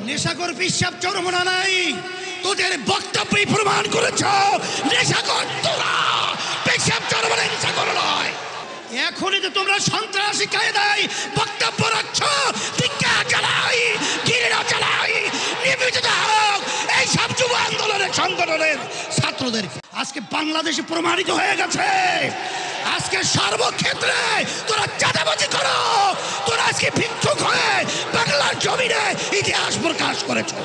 নেশাখোর পিশাব চরমনা নাই, তোদের বক্তব্যই প্রমাণ করেছ নেশাখোর তোরা, পিশাব চরমনা নেশাখোর নয়। এখনই তো তোমরা সন্ত্রাসী কায়দায় বক্তব্য রাখছো, টিকা চালাই, ঘৃণা চালাই, নিবেদিত হোক এই সব যুব আন্দোলনের সংগঠনের ছাত্রদের। আজকে বাংলাদেশে প্রমাণিত হয়ে গেছে, আজকে সর্বক্ষেত্রে তোরা চাঁদাবাজি করো, তোরা আজকে ভিক্ষুক হয়ে বাংলার জমিনে ইতিহাস প্রকাশ করেছো।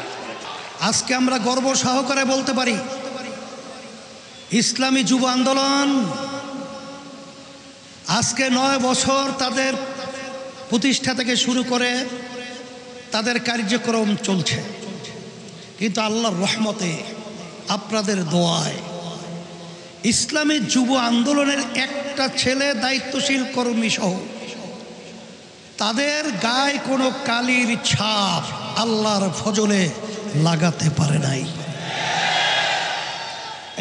আজকে আমরা গর্ব সহকারে বলতে পারি, ইসলামী যুব আন্দোলন আজকে 9 বছর তাদের প্রতিষ্ঠা থেকে শুরু করে তাদের কার্যক্রম চলছে, কিন্তু আল্লাহর রহমতে আপনাদের দোয়ায় ইসলামী যুব আন্দোলনের একটা ছেলে দায়িত্বশীল কর্মী সহ তাদের গায়ে কোনো কালির ছাপ আল্লাহর ফজলে লাগাতে পারে নাই।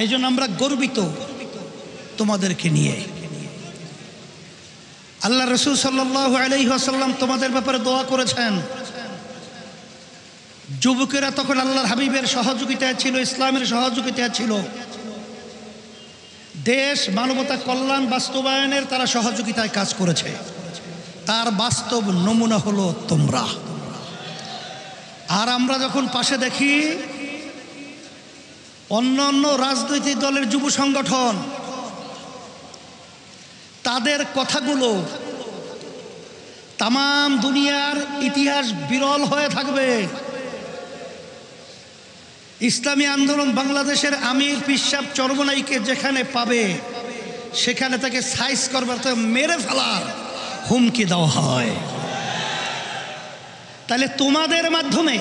এই জন্য আমরা গর্বিত তোমাদেরকে নিয়ে। আল্লাহ রসুল সাল্লাল্লাহু আলাইহি ওয়াসাল্লাম তোমাদের ব্যাপারে দোয়া করেছেন। যুবকেরা তখন আল্লাহর হাবিবের সহযোগিতায় ছিল, ইসলামের সহযোগিতায় ছিল, দেশ মানবতা কল্যাণ বাস্তবায়নের তারা সহযোগিতায় কাজ করেছে। তার বাস্তব নমুনা হলো তোমরা। আর আমরা যখন পাশে দেখি অন্য অন্য রাজনৈতিক দলের যুব সংগঠন, তাদের কথাগুলো তামাম দুনিয়ার ইতিহাস বিরল হয়ে থাকবে। ইসলামী আন্দোলন বাংলাদেশের আমির পিশাব চরমনাইকে যেখানে পাবে সেখানে তাকে সাইজ করবার, তো মেরে ফেলার হুমকি দেওয়া হয়। তাহলে তোমাদের মাধ্যমে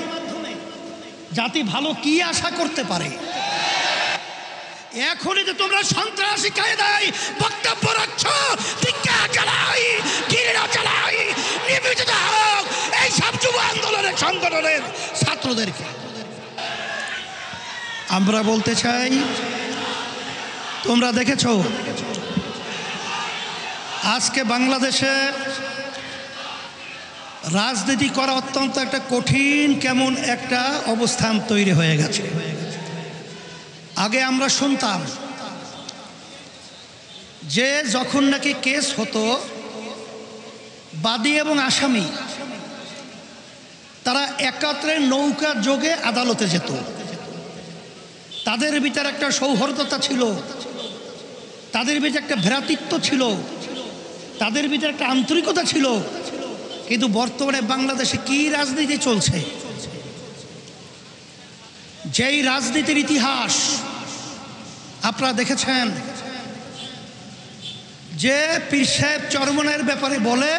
জাতি ভালো কি আশা করতে পারে? এখনই তো তোমরা সন্ত্রাসী কায়দায় বক্তব্য রাখছো, টিকা চালাই, ঘৃণা চালাই, নিবেদিত হোক এই সব যুব আন্দোলনের সংগঠনের ছাত্রদেরকে। আমরা বলতে চাই, তোমরা দেখেছো আজকে বাংলাদেশে রাজনীতি করা অত্যন্ত একটা কঠিন কেমন একটা অবস্থান তৈরি হয়ে গেছে। আগে আমরা শুনতাম যে যখন নাকি কেস হতো, বাদী এবং আসামি তারা একত্রে নৌকা যোগে আদালতে যেত। তাদের ভিতরে একটা সৌহার্দ্যতা ছিল, তাদের ভিতরে একটা ভ্রাতৃত্ব ছিল, তাদের ভিতরে একটা আন্তরিকতা ছিল। কিন্তু বর্তমানে বাংলাদেশে কি রাজনীতি চলছে? যেই রাজনীতির ইতিহাস আপনারা দেখেছেন, যে পীর সাহেব চরমনাইয়ের ব্যাপারে বলে,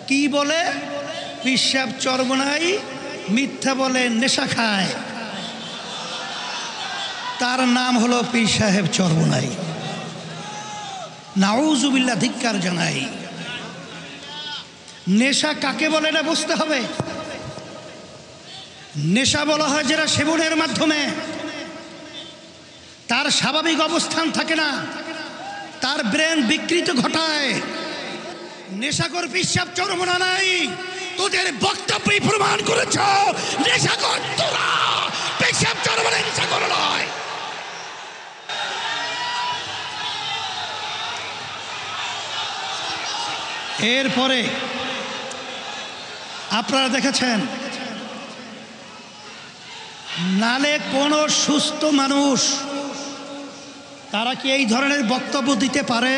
কি বলে? পীর সাহেব চরমনাই মিথ্যা বলে, নেশা খায়, তার নাম হলো পীর সাহেব চরমনাই। নাউজুবিল্লাহ, ধিক্কার জানাই। নেশা কাকে বলে না বুঝতে হবে। নেশা বলা হয় যেটা সেবনের মাধ্যমে তার স্বাভাবিক অবস্থান থাকে না, তার ব্রেন বিকৃত ঘটায়। নেশাখোর পিশাব চরমনা নাই, তোদের বক্তব্যই প্রমাণ করেছ নেশাখোর তোরা, পিশাব চরমনা নেশাখোর নয়। এরপরে আপনারা দেখেছেন, নালে কোনো সুস্থ মানুষ তারা কি এই ধরনের বক্তব্য দিতে পারে?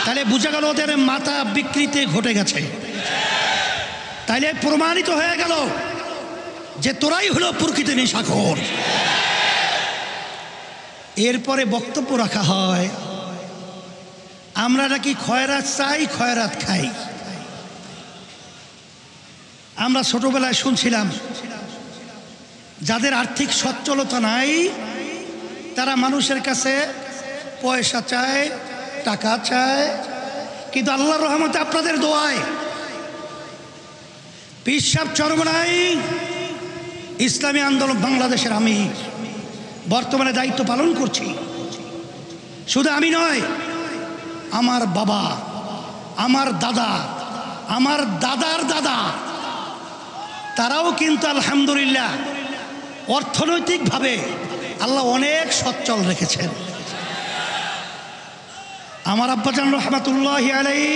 তাহলে বোঝা গেল ওদের মাথা বিকৃতি ঘটে গেছে। তাইলে প্রমাণিত হয়ে গেল যে তোরাই হলো প্রকৃত নেশাখোর। এরপরে বক্তব্য রাখা হয় আমরা নাকি খয়রাত চাই, খয়রাত খাই। আমরা ছোটবেলায় শুনছিলাম যাদের আর্থিক সচ্ছলতা নাই তারা মানুষের কাছে পয়সা চায়, টাকা চায়। কিন্তু আল্লাহর রহমতে আপনাদের দোয়ায় পীর সাহেব চরমনাই ইসলামী আন্দোলন বাংলাদেশের আমি বর্তমানে দায়িত্ব পালন করছি। শুধু আমি নয়, আমার বাবা, আমার দাদা, আমার দাদার দাদা, তারাও কিন্তু আলহামদুলিল্লাহ অর্থনৈতিকভাবে আল্লাহ অনেক সচ্ছল রেখেছেন। আমার আব্বাজান রহমাতুল্লাহি আলাইহি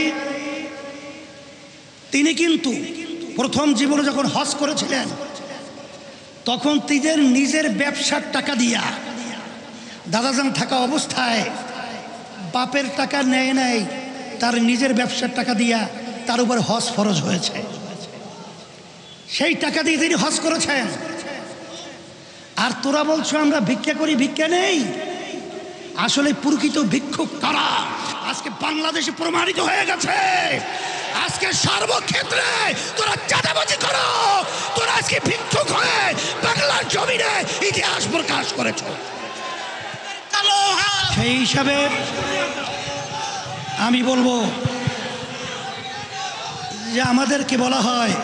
তিনি কিন্তু প্রথম জীবনে যখন হজ করেছিলেন তখন তিনি নিজের ব্যবসার টাকা দিয়া, দাদাজান থাকা অবস্থায় বাপের টাকা নেয় নাই, তার নিজের ব্যবসার টাকা দিয়া তার উপর হজ ফরজ হয়েছে, সেই টাকা দিয়ে তিনি হজ করেছেন। আর তোরা বলছো আমরা ভিক্ষা করি, ভিক্ষা নেই। আসলে প্রকৃত ভিক্ষুক কারা আজকে বাংলাদেশে প্রমাণিত হয়ে গেছে। আজকে সর্বক্ষেত্রে তোরা চাঁদাবাজি করো, তোরা আজকে ভিক্ষুক হয়ে বাংলার জমিনে ইতিহাস প্রকাশ করেছ। সেই হিসাবে আমি বলবো যে আমাদেরকে বলা হয়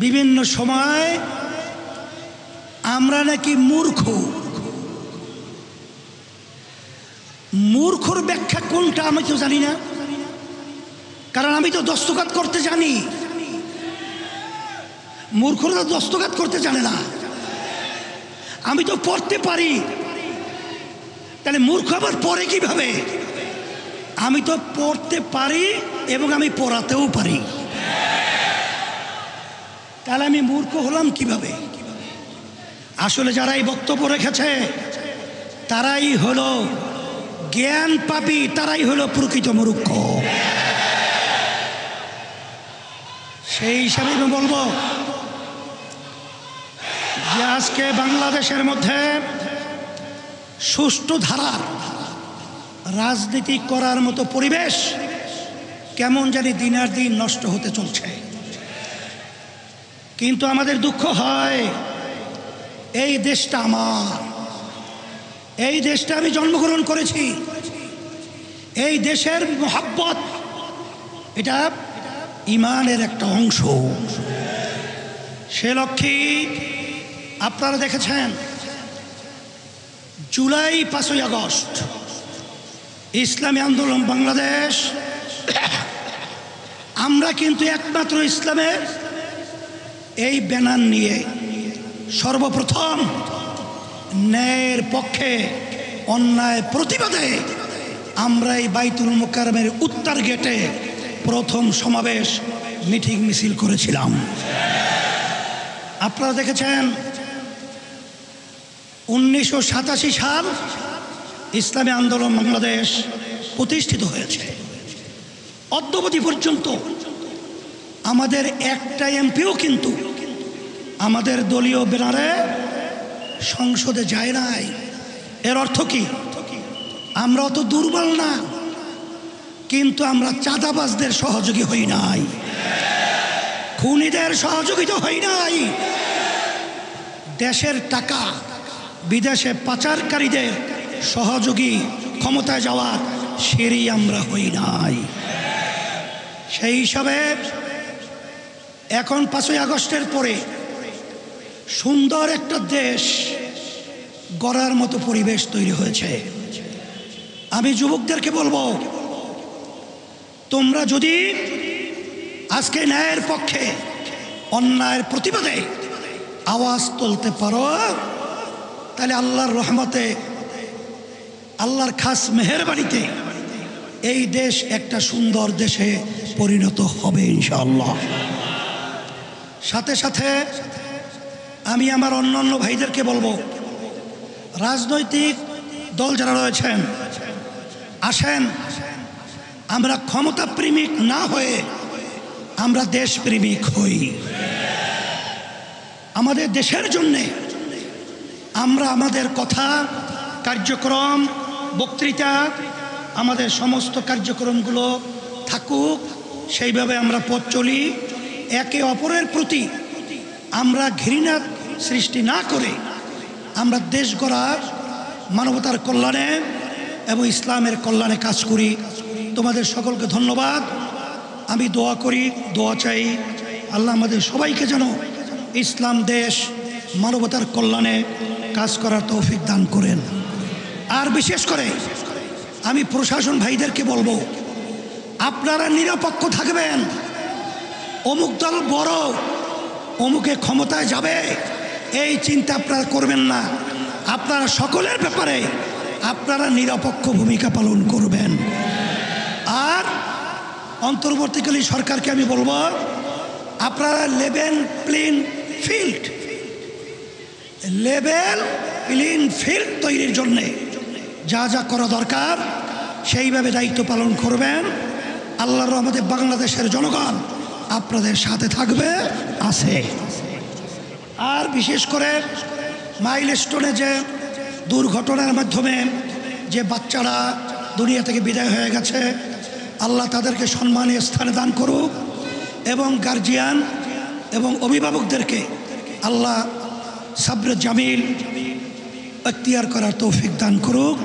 বিভিন্ন সময় আমরা নাকি মূর্খ। মূর্খর ব্যাখ্যা কোনটা আমি তো জানি না, কারণ আমি তো দস্তখত করতে জানি। মূর্খরা দস্তখত করতে জানে না, আমি তো পড়তে পারি, তাহলে মূর্খ আবার পড়ে কিভাবে? আমি তো পড়তে পারি এবং আমি পড়াতেও পারি, তাহলে আমি মূর্খ হলাম কিভাবে? আসলে যারা এই বক্তব্য রেখেছে তারাই হলো জ্ঞান পাপী, তারাই হলো প্রকৃত মূর্খ। সেই হিসাবে আমি বলবো যে আজকে বাংলাদেশের মধ্যে সুষ্ঠু ধারার রাজনীতি করার মতো পরিবেশ কেমন জানি দিনের দিন নষ্ট হতে চলছে। কিন্তু আমাদের দুঃখ হয়, এই দেশটা আমার, এই দেশটা আমি জন্মগ্রহণ করেছি, এই দেশের মহব্বত এটা ইমানের একটা অংশ। সে লক্ষ্যে আপনারা দেখেছেন জুলাই 5ই আগস্ট ইসলামী আন্দোলন বাংলাদেশ, আমরা কিন্তু একমাত্র ইসলামের এই ব্যানার নিয়ে সর্বপ্রথম ন্যায়ের পক্ষে অন্যায় প্রতিবাদে আমরা এই বাইতুল মুকাররমের উত্তর গেটে প্রথম সমাবেশ মিটিং মিছিল করেছিলাম। আপনারা দেখেছেন 1987 সাল ইসলামী আন্দোলন বাংলাদেশ প্রতিষ্ঠিত হয়েছে। অদ্যাবধি পর্যন্ত আমাদের একটা এমপিও কিন্তু আমাদের দলীয় ব্যানারে সংসদে যায় নাই। এর অর্থ কি? আমরা অত দুর্বল না, কিন্তু আমরা চাঁদাবাজদের সহযোগী হই নাই, খুনিদের সহযোগিতা হই নাই, দেশের টাকা বিদেশে পাচারকারীদের সহযোগী ক্ষমতায় যাওয়ার সেরি আমরা হই নাই। সেই হিসাবে এখন 5ই আগস্টের পরে সুন্দর একটা দেশ গড়ার মতো পরিবেশ তৈরি হয়েছে। আমি যুবকদেরকে বলবো, তোমরা যদি আজকে ন্যায়ের পক্ষে অন্যায়ের প্রতিবাদে আওয়াজ তুলতে পারো, তাহলে আল্লাহর রহমতে, আল্লাহর খাস মেহেরবানিতে এই দেশ একটা সুন্দর দেশে পরিণত হবে ইনশাআল্লাহ। সাথে সাথে আমি আমার অন্যান্য ভাইদেরকে বলবো, রাজনৈতিক দল যারা রয়েছেন, আসেন আমরা ক্ষমতা প্রেমিক না হয়ে আমরা দেশপ্রেমিক হই। আমাদের দেশের জন্যে আমরা আমাদের কথা, কার্যক্রম, বক্তৃতা, আমাদের সমস্ত কার্যক্রমগুলো থাকুক, সেইভাবে আমরা পথ চলি। একে অপরের প্রতি আমরা ঘৃণা সৃষ্টি না করে আমরা দেশ গড়ার, মানবতার কল্যাণে এবং ইসলামের কল্যাণে কাজ করি। তোমাদের সকলকে ধন্যবাদ। আমি দোয়া করি, দোয়া চাই, আল্লাহ আমাদের সবাইকে যেন ইসলাম দেশ, মানবতার কল্যাণে কাজ করার তৌফিক দান করেন। আর বিশেষ করে আমি প্রশাসন ভাইদেরকে বলবো, আপনারা নিরপেক্ষ থাকবেন, অমুক দল বড়, অমুকে ক্ষমতায় যাবে, এই চিন্তা আপনারা করবেন না। আপনারা সকলের ব্যাপারে আপনারা নিরপেক্ষ ভূমিকা পালন করবেন। আর অন্তর্বর্তীকালীন সরকারকে আমি বলবো, আপনারা লেভেল প্লেইং ফিল্ড তৈরির জন্যে যা যা করা দরকার সেইভাবে দায়িত্ব পালন করবেন। আল্লাহর রহমতে বাংলাদেশের জনগণ আপনাদের সাথে থাকবে, আছে। আর বিশেষ করে মাইলস্টোনে যে দুর্ঘটনার মাধ্যমে যে বাচ্চারা দুনিয়া থেকে বিদায় হয়ে গেছে, আল্লাহ তাদেরকে সম্মানীয় স্থানে দান করুক এবং গার্জিয়ান এবং অভিভাবকদেরকে আল্লাহ সাবরে জামিল এখতিয়ার করার তৌফিক দান করুক।